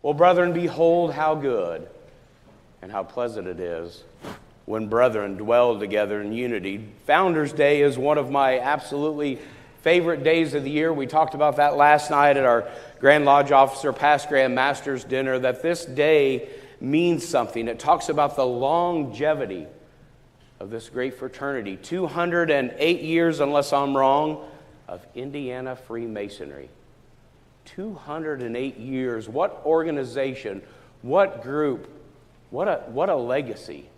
Well, brethren, behold how good and how pleasant it is when brethren dwell together in unity. Founders Day is one of my absolutely favorite days of the year. We talked about that last night at our Grand Lodge Officer Past Grand Master's dinner, that this day means something. It talks about the longevity of this great fraternity. 208 years, unless I'm wrong, of Indiana Freemasonry. 208 years. What organization, what group, what a legacy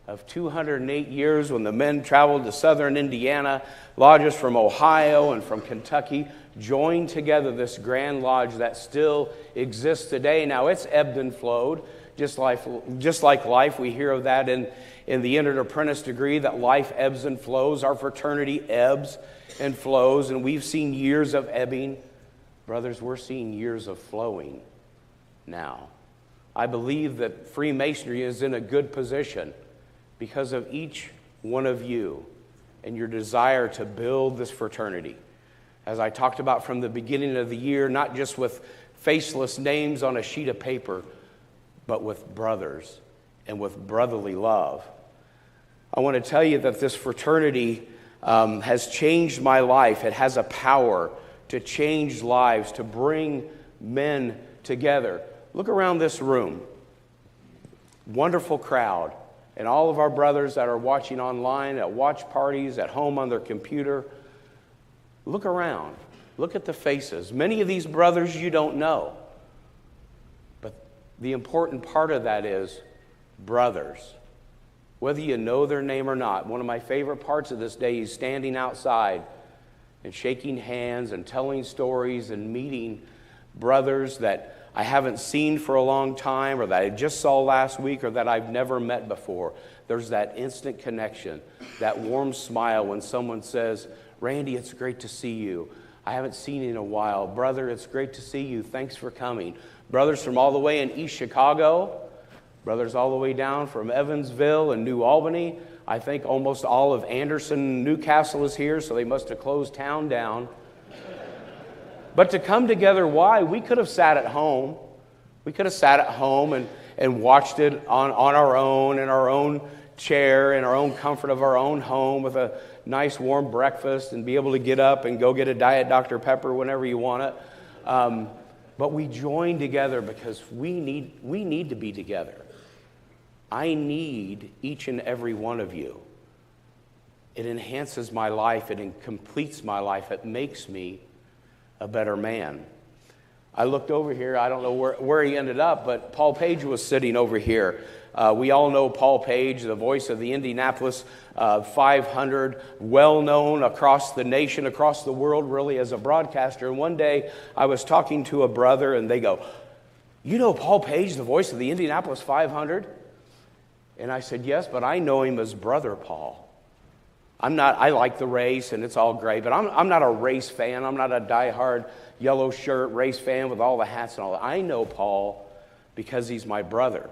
of 208 years when the men traveled to southern Indiana, lodges from Ohio and from Kentucky joined together this Grand Lodge that still exists today. Now, it's ebbed and flowed, just like life. We hear of that in the entered apprentice degree, that life ebbs and flows. Our fraternity ebbs and flows, and we've seen years of ebbing. Brothers, we're seeing years of flowing now. I believe that Freemasonry is in a good position because of each one of you and your desire to build this fraternity. As I talked about from the beginning of the year, not just with faceless names on a sheet of paper, but with brothers and with brotherly love. I want to tell you that this fraternity has changed my life. It has a power to change lives, to bring men together. Look around this room. Wonderful crowd. And all of our brothers that are watching online, at watch parties, at home on their computer. Look around. Look at the faces. Many of these brothers you don't know. But the important part of that is brothers. Whether you know their name or not. One of my favorite parts of this day is standing outside and shaking hands and telling stories and meeting brothers that I haven't seen for a long time, or that I just saw last week, or that I've never met before. There's that instant connection, that warm smile when someone says, "Randy, it's great to see you. I haven't seen you in a while. Brother, it's great to see you. Thanks for coming." Brothers from all the way in East Chicago, brothers all the way down from Evansville and New Albany. I think almost all of Anderson, Newcastle is here, so they must have closed town down. But to come together, why? We could have sat at home. We could have sat at home and watched it on our own, in our own chair, in our own comfort of our own home with a nice warm breakfast and be able to get up and go get a Diet Dr. Pepper whenever you want it. But we join together because we need to be together. I need each and every one of you. It enhances my life. It completes my life. It makes me a better man. I looked over here. I don't know where he ended up, but Paul Page was sitting over here. We all know Paul Page, the voice of the Indianapolis 500, well-known across the nation, across the world, really, as a broadcaster. And one day, I was talking to a brother, and they go, "You know Paul Page, the voice of the Indianapolis 500? And I said, "Yes, but I know him as Brother Paul." I like the race, and it's all great, but I'm not a race fan. I'm not a diehard yellow shirt race fan with all the hats and all that. I know Paul because he's my brother.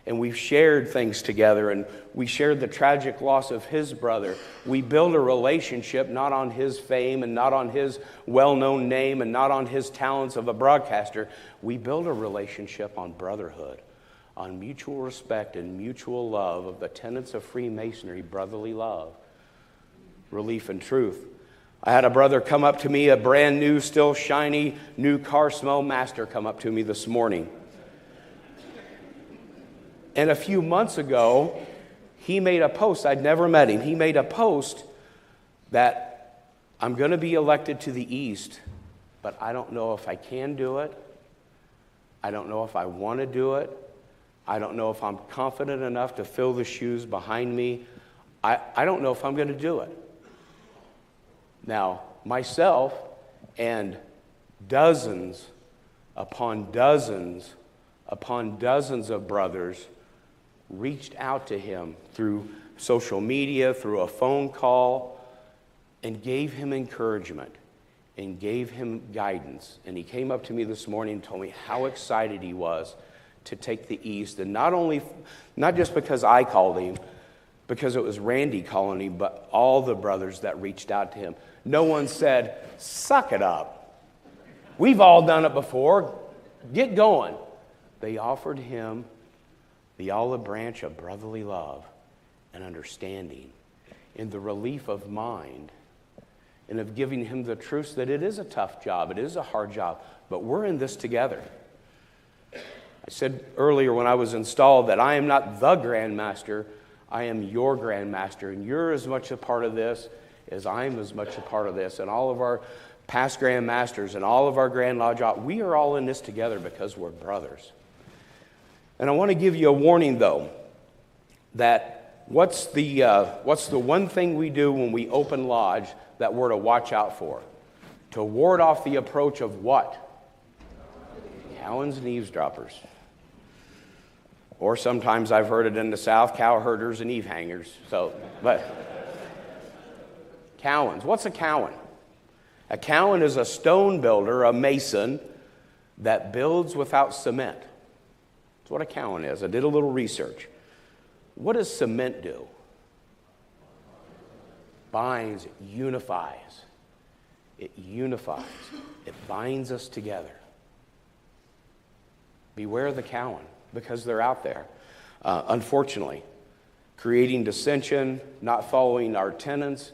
And we've shared things together, and we shared the tragic loss of his brother. We built a relationship not on his fame and not on his well-known name and not on his talents of a broadcaster. We built a relationship on brotherhood, on mutual respect and mutual love of the tenets of Freemasonry, brotherly love, relief and truth. I had a brother come up to me, a brand new, still shiny, new car smell master come up to me this morning. And a few months ago, he made a post. I'd never met him. He made a post that I'm going to be elected to the East, but I don't know if I can do it. I don't know if I want to do it. I don't know if I'm confident enough to fill the shoes behind me. I don't know if I'm going to do it. Now, myself and dozens upon dozens upon dozens of brothers reached out to him through social media, through a phone call, and gave him encouragement and gave him guidance. And he came up to me this morning and told me how excited he was to take the East. And not just because I called him, because it was Randy calling him, but all the brothers that reached out to him. No one said, "Suck it up. We've all done it before. Get going." They offered him the olive branch of brotherly love and understanding, in the relief of mind, and of giving him the truth that it is a tough job, it is a hard job, but we're in this together. I said earlier when I was installed that I am not the grandmaster, I am your grandmaster, and you're as much a part of this as I'm as much a part of this, and all of our past grandmasters and all of our grand lodge, we are all in this together because we're brothers. And I want to give you a warning, though, that what's the one thing we do when we open lodge that we're to watch out for? To ward off the approach of what? Cowens and eavesdroppers. Or sometimes I've heard it in the South, cow herders and eve hangers. But Cowens. What's a Cowan? A Cowan is a stone builder, a mason, that builds without cement. That's what a Cowan is. I did a little research. What does cement do? Binds, it unifies. It unifies. It binds us together. Beware the Cowan, because they're out there, unfortunately, creating dissension, not following our tenets,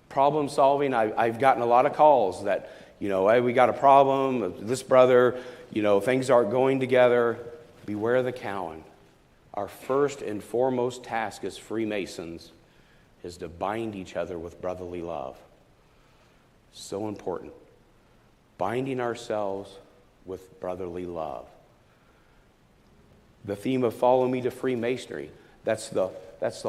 problem solving. I've gotten a lot of calls that, hey, we got a problem, this brother, things aren't going together. Beware the Cowan. Our first and foremost task as Freemasons is to bind each other with brotherly love. So important. Binding ourselves with brotherly love. The theme of Follow Me to Freemasonry, that's the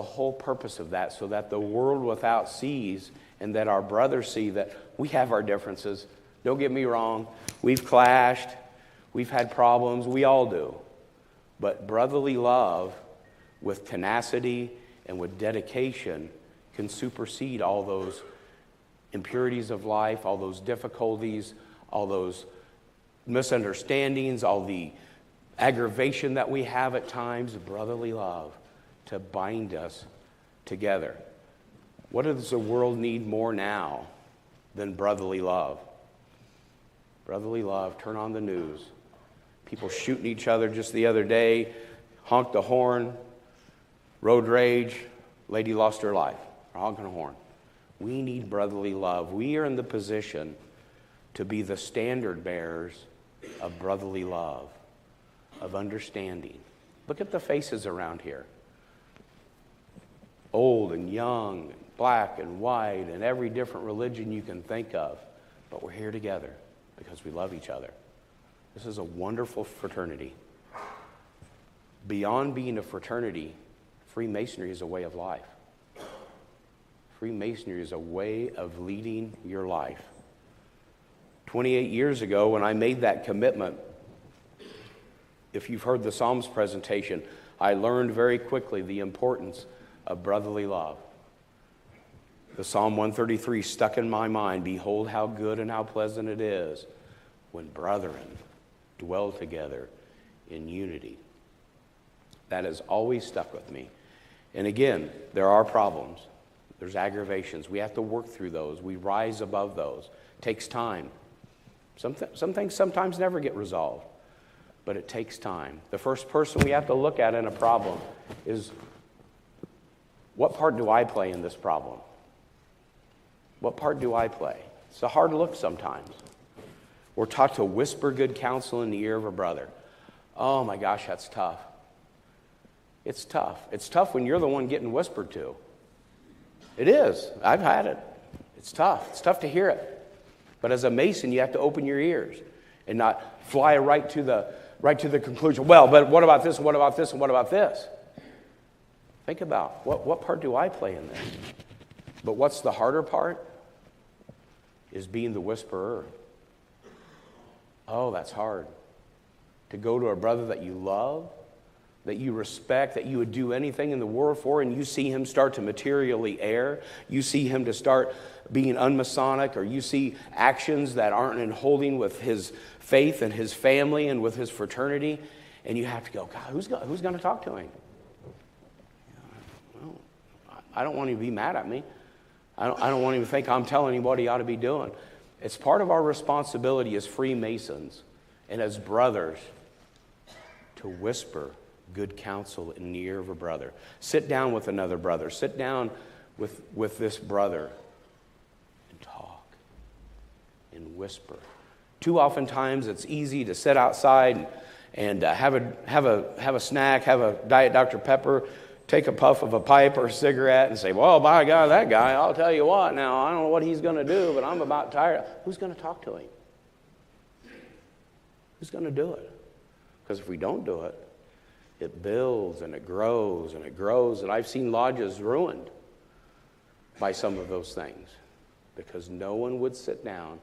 whole purpose of that, so that the world without sees and that our brothers see that we have our differences. Don't get me wrong, we've clashed, we've had problems, we all do. But brotherly love with tenacity and with dedication can supersede all those impurities of life, all those difficulties, all those misunderstandings, all the aggravation that we have at times. Brotherly love to bind us together. What does the world need more now than brotherly love? Brotherly love. Turn on the news. People shooting each other just the other day, honked the horn, road rage, lady lost her life, honking a horn. We need brotherly love. We are in the position to be the standard bearers of brotherly love, of understanding. Look at the faces around here. Old and young, black and white, and every different religion you can think of. But we're here together because we love each other. This is a wonderful fraternity. Beyond being a fraternity, Freemasonry is a way of life. Freemasonry is a way of leading your life. 28 years ago, when I made that commitment, if you've heard the Psalms presentation, I learned very quickly the importance of brotherly love. The Psalm 133 stuck in my mind. Behold how good and how pleasant it is when brethren dwell together in unity. That has always stuck with me. And again, there are problems. There's aggravations. We have to work through those. We rise above those. It takes time. Some things sometimes never get resolved, but it takes time. The first person we have to look at in a problem is, what part do I play in this problem? What part do I play? It's a hard look sometimes. We're taught to whisper good counsel in the ear of a brother. Oh my gosh, that's tough. It's tough. It's tough when you're the one getting whispered to. It is. I've had it. It's tough. It's tough to hear it. But as a Mason, you have to open your ears and not fly right to the conclusion. Well, but what about this, and what about this, and what about this? Think about, what part do I play in this? But what's the harder part? Is being the whisperer. Oh, that's hard. To go to a brother that you love, that you respect, that you would do anything in the world for, and you see him start to materially err, you see him to start being unmasonic, or you see actions that aren't in holding with his faith and his family and with his fraternity, and you have to go, God, who's going to talk to him? Well, I don't want him to be mad at me. I don't want him to think I'm telling him what he ought to be doing. It's part of our responsibility as Freemasons and as brothers to whisper good counsel in the ear of a brother. Sit down with another brother. Sit down with this brother and talk and whisper. Too often times it's easy to sit outside and have a snack, have a Diet Dr. Pepper, take a puff of a pipe or a cigarette and say, well, by God, that guy, I'll tell you what now, I don't know what he's going to do, but I'm about tired. Who's going to talk to him? Who's going to do it? Because if we don't do it, it builds and it grows and it grows. And I've seen lodges ruined by some of those things because no one would sit down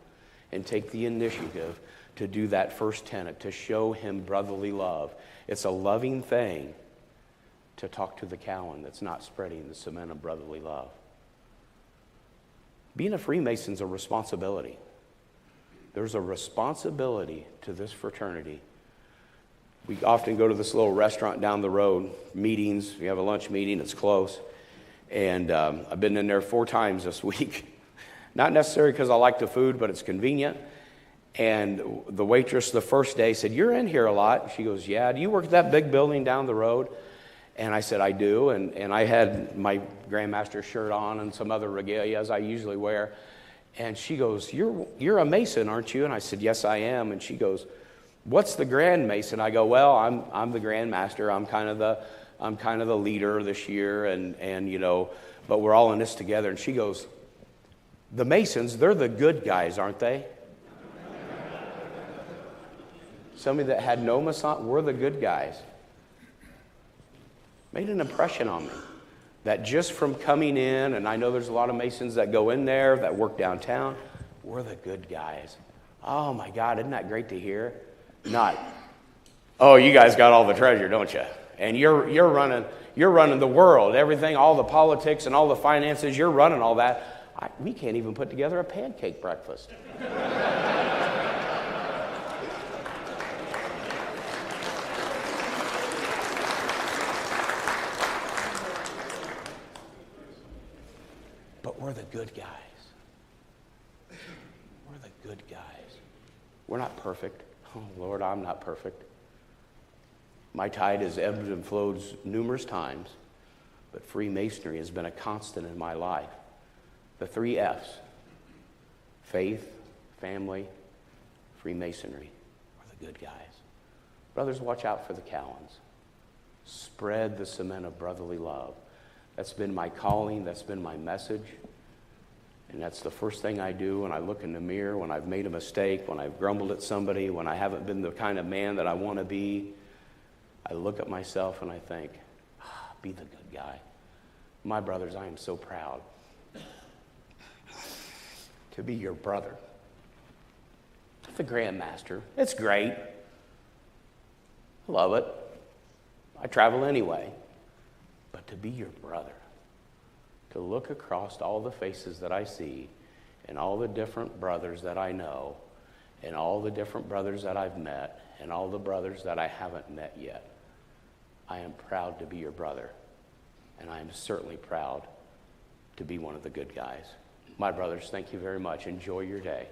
and take the initiative to do that first tenet, to show him brotherly love. It's a loving thing to talk to the Cowan that's not spreading the cement of brotherly love. Being a Freemason's a responsibility. There's a responsibility to this fraternity. We often go to this little restaurant down the road, meetings. We have a lunch meeting, it's close. And I've been in there 4 times this week. Not necessarily because I like the food, but it's convenient. And the waitress the first day said, you're in here a lot. She goes, yeah, do you work at that big building down the road? And I said, I do. And I had my Grandmaster shirt on and some other regalia as I usually wear. And she goes, you're a Mason, aren't you? And I said, yes, I am. And she goes, what's the Grand Mason? I go, well, I'm the Grand Master. I'm kind of the leader this year, and you know, but we're all in this together. And she goes, the Masons, they're the good guys, aren't they? Somebody that had no Mason, we're the good guys. Made an impression on me. That just from coming in, and I know there's a lot of Masons that go in there, that work downtown, we're the good guys. Oh my God, isn't that great to hear? Not, oh, you guys got all the treasure, don't you? And you're running the world, everything, all the politics and all the finances, you're running all that. We can't even put together a pancake breakfast. But we're the good guys. We're the good guys. We're not perfect. Oh, Lord, I'm not perfect. My tide has ebbed and flowed numerous times, but Freemasonry has been a constant in my life. The 3 F's: faith, family, Freemasonry. We're the good guys. Brothers, watch out for the Cowans. Spread the cement of brotherly love. That's been my calling. That's been my message. And that's the first thing I do when I look in the mirror, when I've made a mistake, when I've grumbled at somebody, when I haven't been the kind of man that I want to be. I look at myself and I think, be the good guy. My brothers, I am so proud to be your brother. The Grand Master. It's great. I love it. I travel anyway. But to be your brother, to look across all the faces that I see and all the different brothers that I know and all the different brothers that I've met and all the brothers that I haven't met yet, I am proud to be your brother. And I am certainly proud to be one of the good guys. My brothers, thank you very much. Enjoy your day.